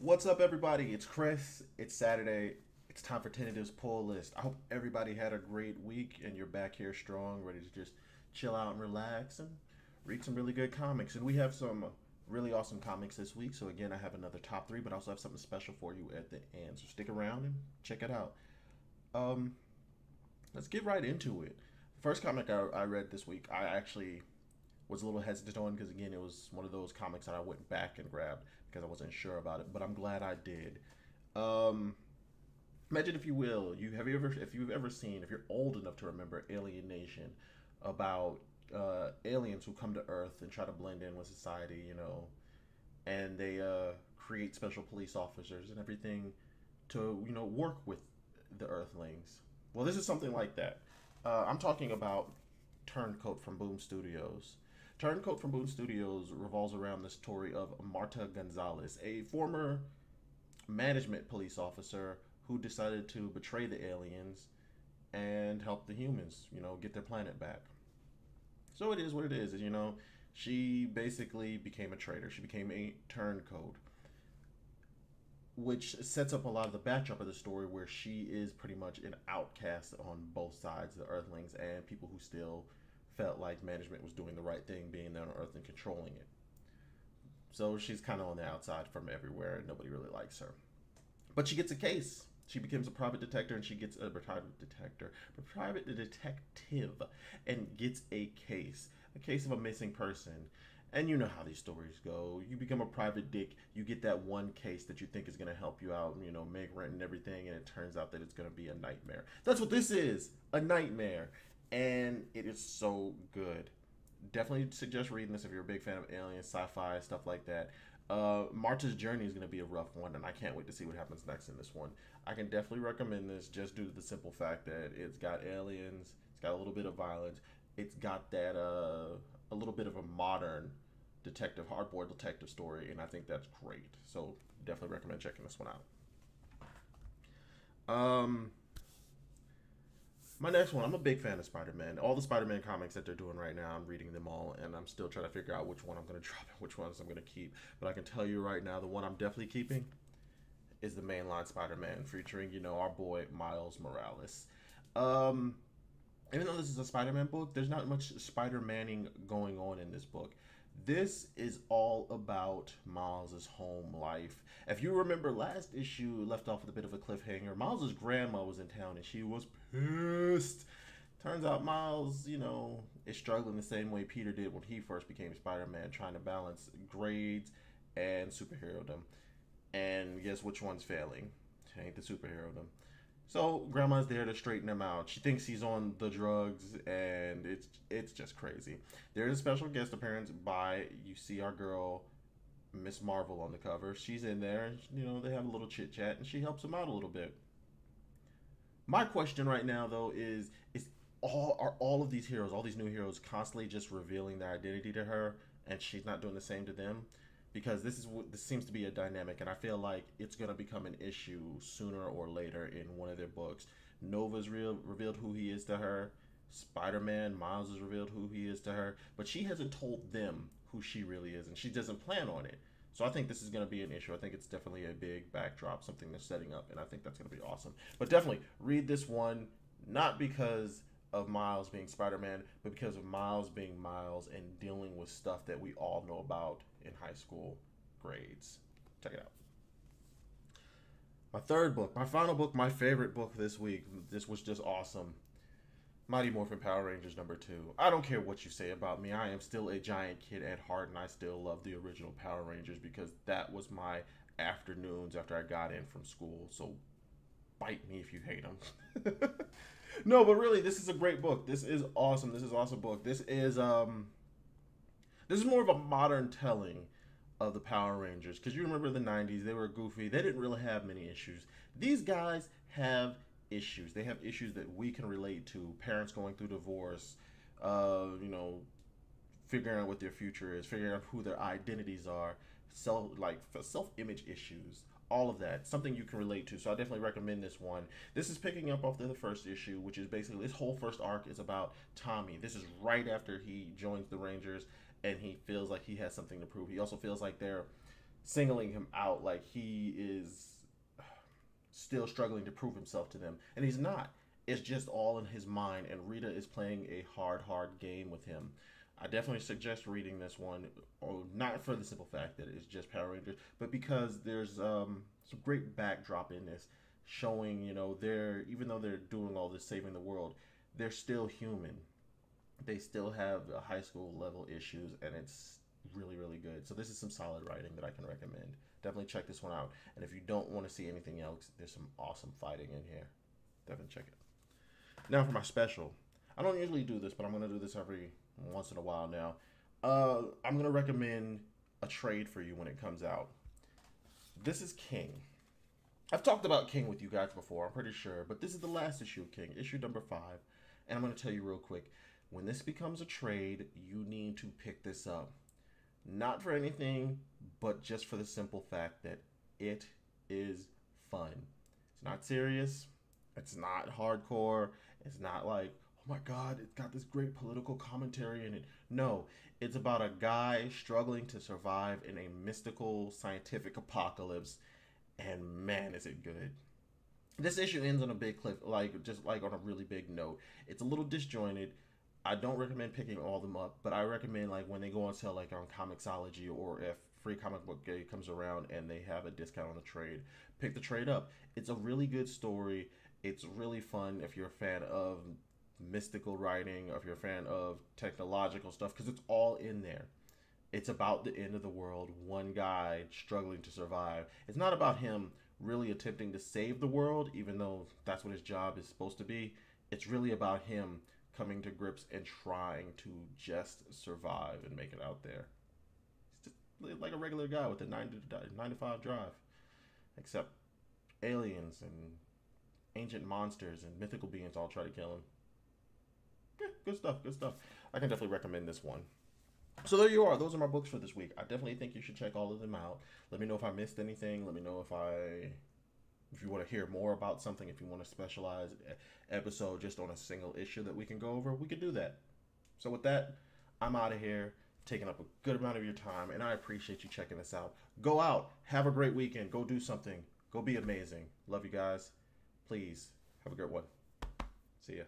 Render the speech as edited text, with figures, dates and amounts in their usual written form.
What's up, everybody? It's Chris. It's Saturday. It's time for Tentative's Pull List. I hope everybody had a great week and you're back here strong, ready to just chill out and relax and read some really good comics. And we have some really awesome comics this week. So, again, I have another top three, but I also have something special for you at the end. So, stick around and check it out. Um, let's get right into it. The first comic I read this week, I actually was a little hesitant on because, again, it was one of those comics that I went back and grabbed because I wasn't sure about it, but I'm glad I did. Um, Imagine, if you will, if you've ever seen, if you're old enough to remember Alien Nation, about aliens who come to Earth and try to blend in with society, and they create special police officers and everything to work with the Earthlings. Well, this is something like that. I'm talking about Turncoat from Boom Studios. Turncoat from Boom Studios revolves around the story of Marta Gonzalez, a former management police officer who decided to betray the aliens and help the humans, get their planet back. So it is what it is. She basically became a traitor. She became a turncoat, which sets up a lot of the backdrop of the story where she is pretty much an outcast on both sides, the Earthlings and people who still felt like management was doing the right thing, being there on Earth and controlling it. So she's kind of on the outside from everywhere, and nobody really likes her. But she gets a case. She becomes a private detective, and she gets a private detective, and gets a case of a missing person. And you know how these stories go. You become a private dick, you get that one case that you think is going to help you out, make rent and everything, and it turns out that it's going to be a nightmare. That's what this is, a nightmare. And it is so good. Definitely suggest reading this if you're a big fan of aliens, sci-fi, stuff like that. Marta's journey is going to be a rough one, and I can't wait to see what happens next in this one. I can definitely recommend this just due to the simple fact that it's got aliens, it's got a little bit of violence, it's got that a little bit of a modern hardboiled detective story, and I think that's great. So definitely recommend checking this one out. My next one, I'm a big fan of Spider-Man. All the Spider-Man comics that they're doing right now, I'm reading them all, and I'm still trying to figure out which one I'm going to drop and which ones I'm going to keep. But I can tell you right now, the one I'm definitely keeping is the mainline Spider-Man, featuring, our boy Miles Morales. Even though this is a Spider-Man book, there's not much Spider-Manning going on in this book. This is all about Miles' home life. If you remember, last issue left off with a bit of a cliffhanger. Miles' grandma was in town and she was pissed. Turns out Miles, is struggling the same way Peter did when he first became Spider-Man, trying to balance grades and superherodom. And guess which one's failing? It ain't the superherodom. So grandma's there to straighten him out. She thinks he's on the drugs, and it's just crazy. There's a special guest appearance by, you see our girl Miss Marvel on the cover. She's in there, and they have a little chit chat, and she helps him out a little bit. My question right now, though, is all of these heroes, all these new heroes, constantly just revealing their identity to her, and she's not doing the same to them? Because this seems to be a dynamic, and I feel like it's gonna become an issue sooner or later in one of their books. Nova's revealed who he is to her. Spider-Man, Miles has revealed who he is to her, but she hasn't told them who she really is, and she doesn't plan on it. So I think this is going to be an issue. I think it's definitely a big backdrop, something they're setting up, and I think that's going to be awesome. But definitely read this one, not because of Miles being Spider-Man, but because of Miles being Miles and dealing with stuff that we all know about in high school grades. Check it out. My third book, my final book, my favorite book this week. This was just awesome. Mighty Morphin Power Rangers #2. I don't care what you say about me. I am still a giant kid at heart, and I still love the original Power Rangers because that was my afternoons after I got in from school. So bite me if you hate them. No, but really, this is a great book. This is awesome. This is an awesome book. This is more of a modern telling of the Power Rangers, because you remember the 90s, they were goofy. They didn't really have many issues. These guys have issues. They have issues that we can relate to. Parents going through divorce, figuring out what their future is, figuring out who their identities are, self-image issues, all of that, something you can relate to. So I definitely recommend this one. This is picking up off the first issue, which is basically, this whole first arc is about Tommy. This is right after he joins the Rangers, and he feels like he has something to prove. He also feels like they're singling him out like he is still struggling to prove himself to them, and he's not. It's just all in his mind, and Rita is playing a hard game with him. I definitely suggest reading this one, not for the simple fact that it's just Power Rangers, but because there's some great backdrop in this, showing they're, even though they're doing all this saving the world, they're still human. They still have high school level issues, and it's really good. So this is some solid writing that I can recommend. Definitely check this one out. And if you don't want to see anything else, there's some awesome fighting in here. Definitely check it. Now for my special. I don't usually do this, but I'm going to do this every once in a while now. I'm going to recommend a trade for you when it comes out. This is King. I've talked about King with you guys before, I'm pretty sure, but this is the last issue of King, issue number 5. And I'm going to tell you real quick, when this becomes a trade, you need to pick this up. Not for anything, but just for the simple fact that it is fun. It's not serious. It's not hardcore. It's not like, oh my God, it's got this great political commentary in it. No, it's about a guy struggling to survive in a mystical scientific apocalypse. And man, is it good. This issue ends on a big cliff, just like on a really big note. It's a little disjointed. I don't recommend picking all of them up, but I recommend like when they go on sale, like on Comixology, or if Free Comic Book Day comes around and they have a discount on the trade, pick the trade up. It's a really good story. It's really fun if you're a fan of mystical writing, or if you're a fan of technological stuff, because it's all in there. It's about the end of the world, one guy struggling to survive. It's not about him really attempting to save the world, even though that's what his job is supposed to be. It's really about him coming to grips and trying to just survive and make it out there. It's just like a regular guy with a 9 to 5 drive, except aliens and ancient monsters and mythical beings all try to kill him. Yeah, good stuff. I can definitely recommend this one. So there you are. Those are my books for this week. I definitely think you should check all of them out. Let me know if I missed anything. Let me know if you want to hear more about something, if you want a specialized episode just on a single issue that we can go over, we can do that. So with that, I'm out of here, taking up a good amount of your time, and I appreciate you checking this out. Go out, have a great weekend, go do something, go be amazing. Love you guys. Please have a great one. See ya.